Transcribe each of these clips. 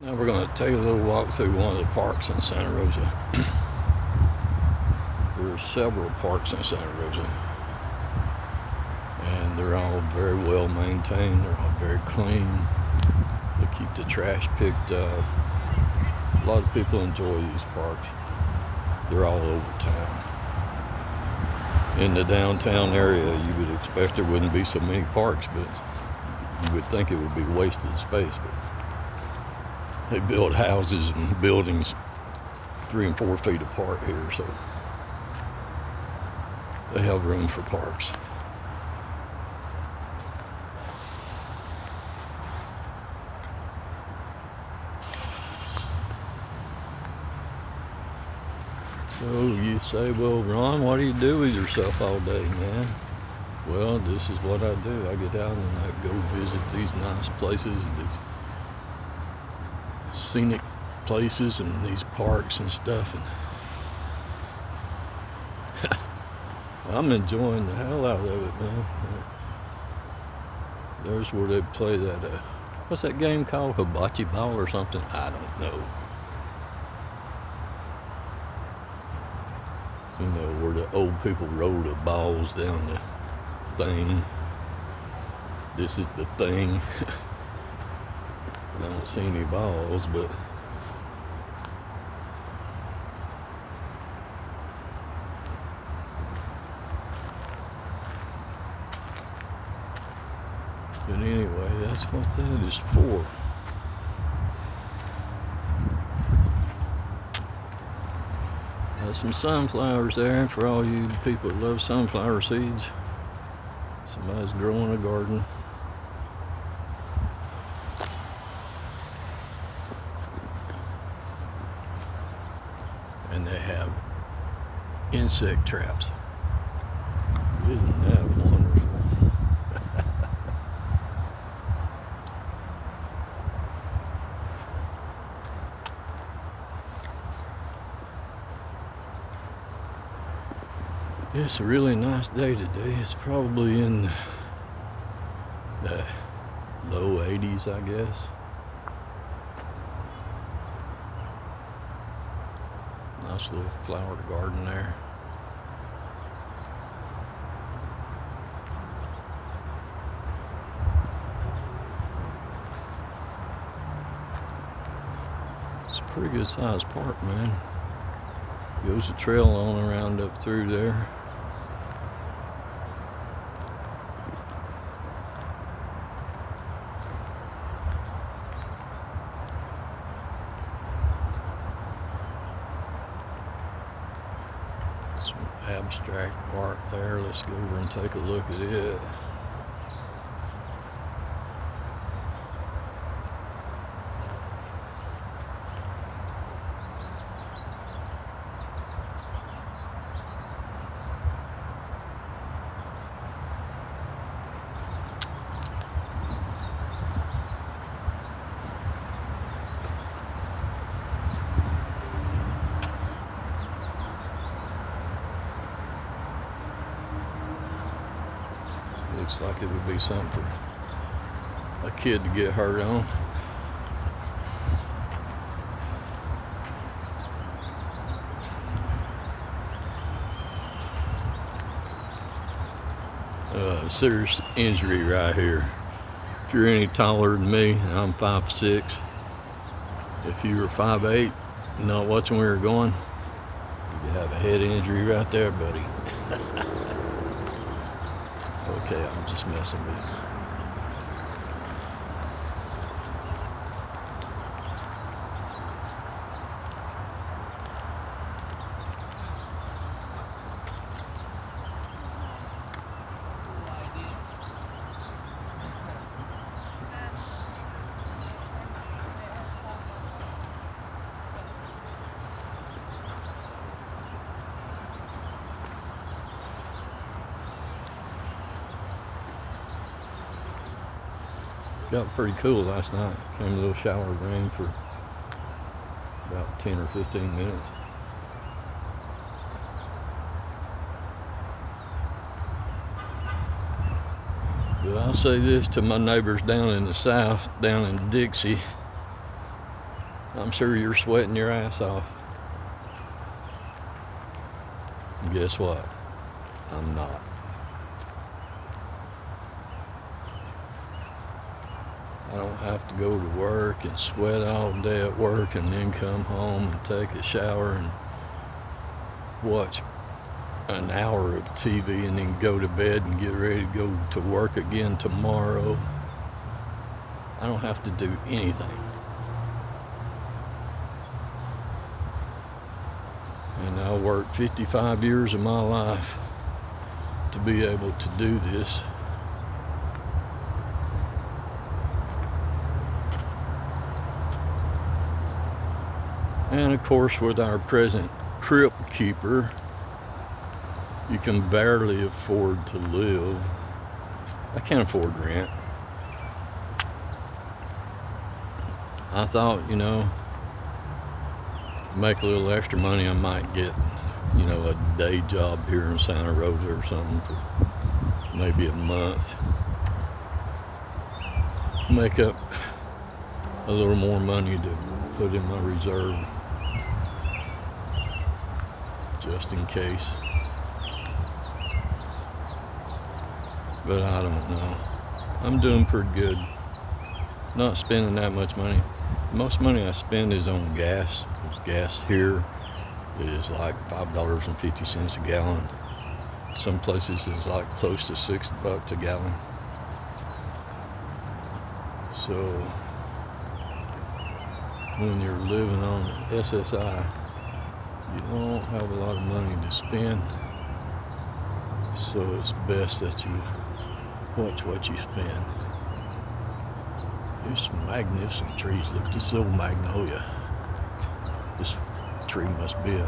Now we're going to take a little walk through one of the parks in Santa Rosa. There are several parks in Santa Rosa, and they're all very well maintained. They're all very clean. They keep the trash picked up. A lot of people enjoy these parks. They're all over town. In the downtown area, you would expect there wouldn't be so many parks, but you would think it would be wasted space. But they build houses and buildings 3 and 4 feet apart here, so they have room for parks. So you say, well, Ron, what do you do with yourself all day, man? Well, this is what I do. I get out and I go visit these nice places, these scenic places and these parks and stuff, and I'm enjoying the hell out of it, man. There's where they play that what's that game called, hibachi ball or something? I don't know. You know, where the old people roll the balls down the thing. This is the thing. I don't see any balls, but anyway, that's what that is for. Some sunflowers there for all you people that love sunflower seeds. Somebody's growing a garden. And they have insect traps. Isn't that wonderful? It's a really nice day today. It's probably in the low 80s, I guess. Nice little flower garden there. It's a pretty good sized park, man. Goes a trail on around up through there. Some abstract art there. Let's go over and take a look at it. Looks like it would be something for a kid to get hurt on. Serious injury right here. If you're any taller than me, I'm 5'6". If you were 5'8", not watching where you're going, you could have a head injury right there, buddy. Okay, I'm just messing with you. Got pretty cool last night. Came a little shower of rain for about 10 or 15 minutes. But I'll say this to my neighbors down in the south, down in Dixie. I'm sure you're sweating your ass off. And guess what? I'm not. I don't have to go to work and sweat all day at work and then come home and take a shower and watch an hour of TV and then go to bed and get ready to go to work again tomorrow. I don't have to do anything. And I worked 55 years of my life to be able to do this. And of course, with our present crypt keeper, you can barely afford to live. I can't afford rent. I thought, make a little extra money, I might get, a day job here in Santa Rosa or something for maybe a month. Make up a little more money to put in my reserve, just in case. But I don't know. I'm doing pretty good. Not spending that much money. Most money I spend is on gas. Because gas here is like $5.50 a gallon. Some places is like close to $6 a gallon. So when you're living on SSI, you don't have a lot of money to spend. So it's best that you watch what you spend. There's some magnificent trees. Look at this little magnolia. This tree must be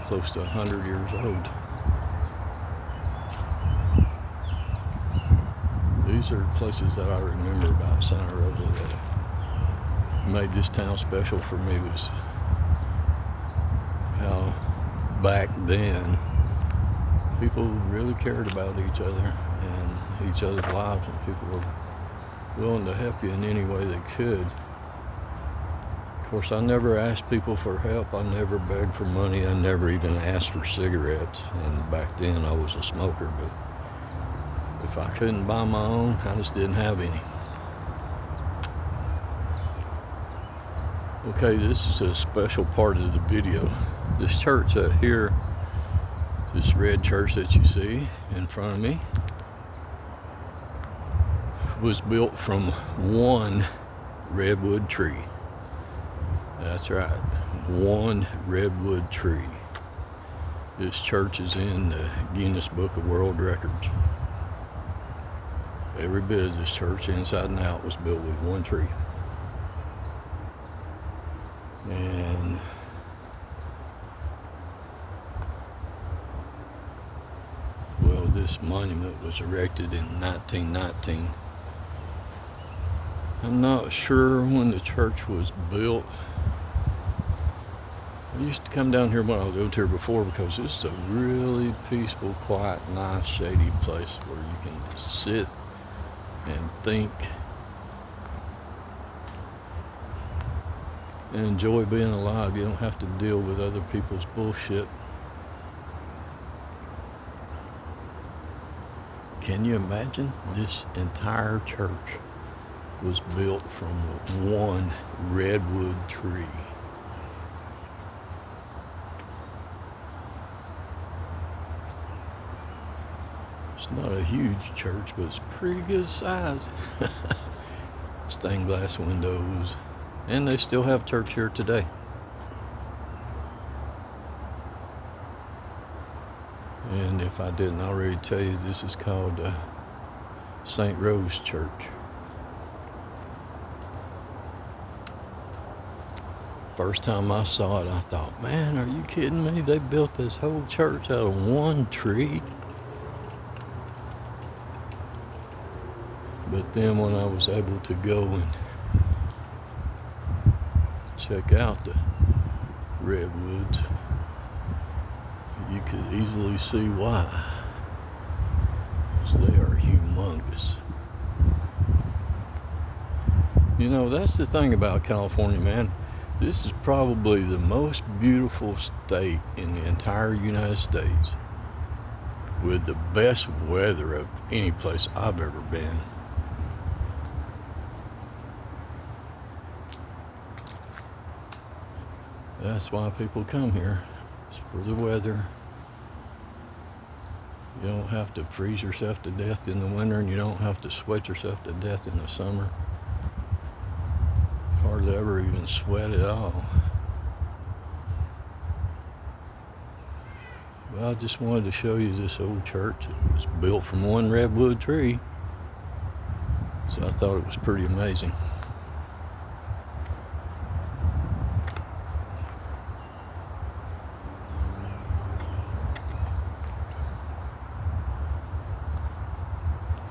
close to 100 years old. These are places that I remember about Santa Rosa that made this town special for me, was how back then people really cared about each other and each other's lives, and people were willing to help you in any way they could. Of course, I never asked people for help. I never begged for money. I never even asked for cigarettes. And back then I was a smoker, but if I couldn't buy my own, I just didn't have any. Okay, this is a special part of the video. This church out here, this red church that you see in front of me, was built from one redwood tree. That's right, one redwood tree. This church is in the Guinness Book of World Records. Every bit of this church, inside and out, was built with one tree. And well, this monument was erected in 1919. I'm not sure when the church was built. I used to come down here when I lived here before, because this is a really peaceful, quiet, nice, shady place where you can sit and think and enjoy being alive. You don't have to deal with other people's bullshit. Can you imagine? This entire church was built from one redwood tree. It's not a huge church, but it's pretty good size. Stained glass windows, and they still have church here today. And if I didn't already tell you, this is called St. Rose Church. First time I saw it, I thought, man, are you kidding me? They built this whole church out of one tree. But then when I was able to go and check out the redwoods, you could easily see why. Because they are humongous. You know, that's the thing about California, man. This is probably the most beautiful state in the entire United States, with the best weather of any place I've ever been. That's why people come here. It's for the weather. You don't have to freeze yourself to death in the winter, and you don't have to sweat yourself to death in the summer. Hardly ever even sweat at all. Well, I just wanted to show you this old church. It was built from one redwood tree, so I thought it was pretty amazing.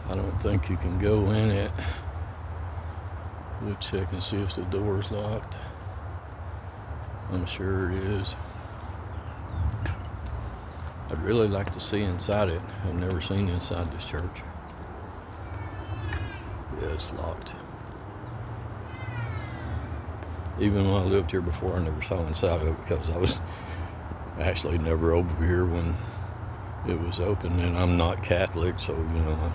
I don't think you can go in it. We'll check and see if the door's locked. I'm sure it is. I'd really like to see inside it. I've never seen inside this church. Yeah, it's locked. Even when I lived here before, I never saw inside of it because I was actually never over here when it was open, and I'm not Catholic, so I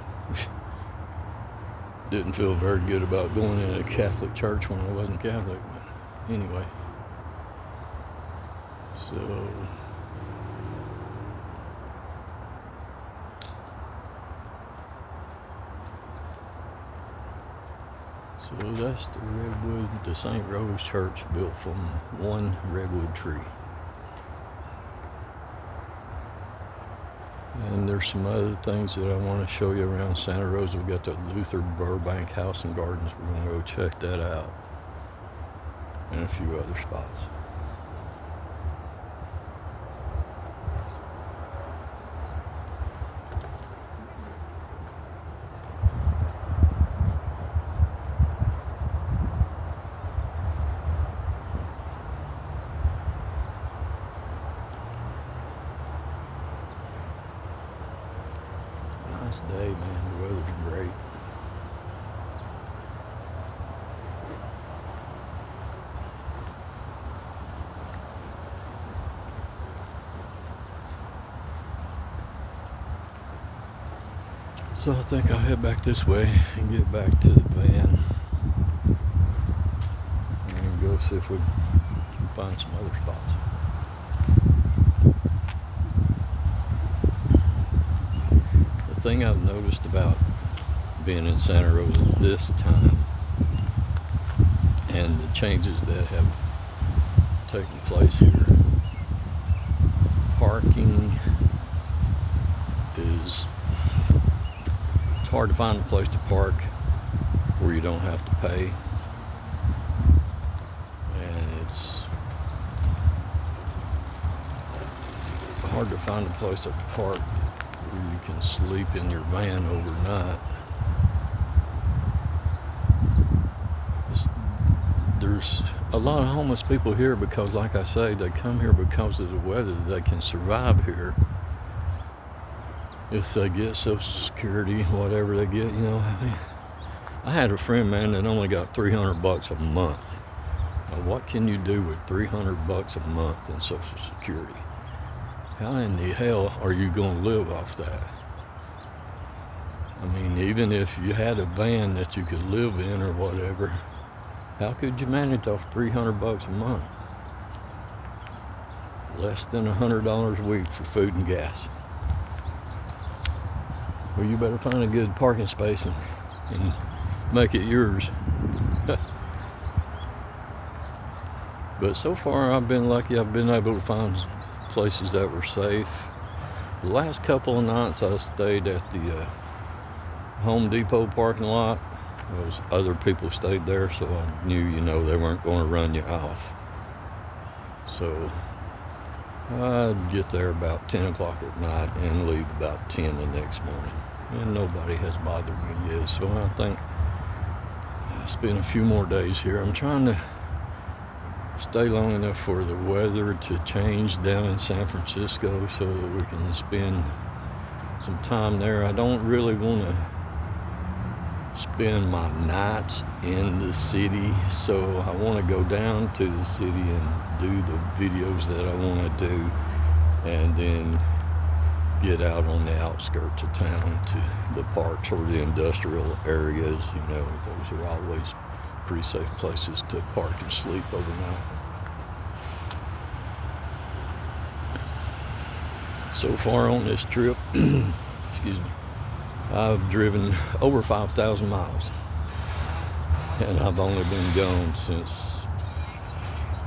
didn't feel very good about going in a Catholic church when I wasn't Catholic. But anyway, so that's the redwood, the St. Rose Church, built from one redwood tree. And there's some other things that I want to show you around Santa Rosa. We've got the Luther Burbank House and Gardens. We're going to go check that out, and a few other spots. Nice day, man. The weather's great. So I think I'll head back this way and get back to the van and go see if we can find some other spots. The thing I've noticed about being in Santa Rosa this time and the changes that have taken place here, parking is, it's hard to find a place to park where you don't have to pay, and it's hard to find a place to park where you can sleep in your van overnight. There's a lot of homeless people here because, like I say, they come here because of the weather. They can survive here if they get Social Security, whatever they get. I had a friend, man, that only got $300 a month. Now, what can you do with $300 a month in Social Security? How in the hell are you going to live off that? I mean, even if you had a van that you could live in or whatever, how could you manage off $300 a month? Less than $100 a week for food and gas. Well, you better find a good parking space and make it yours. But so far I've been lucky. I've been able to find places that were safe. The last couple of nights I stayed at the Home Depot parking lot. Those other people stayed there, so I knew, they weren't going to run you off. So I'd get there about 10 o'clock at night and leave about 10 the next morning. And nobody has bothered me yet, so I think I'll spend a few more days here. I'm trying to stay long enough for the weather to change down in San Francisco so that we can spend some time there. I don't really want to spend my nights in the city, so I want to go down to the city and do the videos that I want to do, and then get out on the outskirts of town to the parks or the industrial areas. You know, those are always pretty safe places to park and sleep overnight. So far on this trip, excuse me, I've driven over 5,000 miles, and I've only been gone since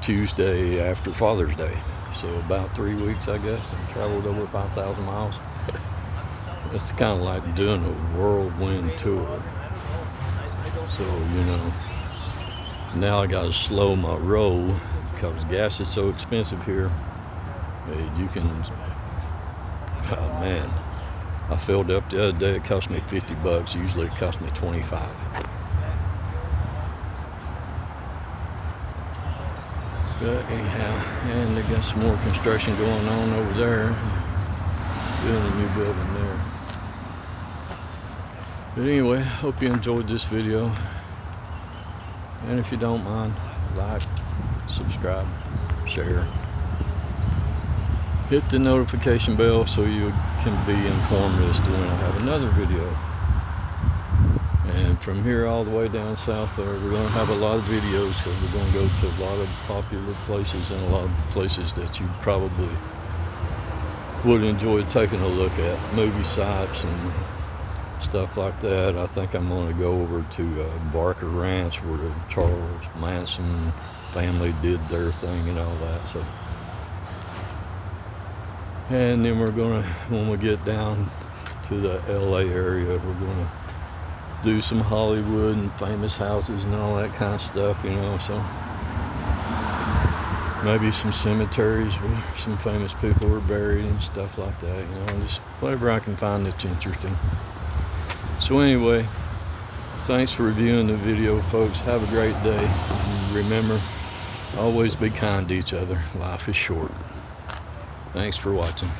Tuesday after Father's Day. So about 3 weeks, I guess. I've traveled over 5,000 miles. It's kind of like doing a whirlwind tour. So, you know, now I got to slow my roll because gas is so expensive here. You can, oh man, I filled up the other day. It cost me $50. Usually it costs me $25. But anyhow, and they got some more construction going on over there, building a new building there. But anyway, hope you enjoyed this video, and if you don't mind, like, subscribe, share, hit the notification bell so you can be informed as to when I have another video. And from here all the way down south there, we're going to have a lot of videos, because we're going to go to a lot of popular places and a lot of places that you probably would enjoy taking a look at, movie sites and stuff like that. I think I'm going to go over to Barker Ranch, where the Charles Manson family did their thing and all that. So, and then we're going to, when we get down to the LA area, we're going to do some Hollywood and famous houses and all that kind of stuff, you know. So maybe some cemeteries where some famous people were buried and stuff like that, you know, just whatever I can find that's interesting. So anyway, thanks for reviewing the video, folks. Have a great day. And remember, always be kind to each other. Life is short. Thanks for watching.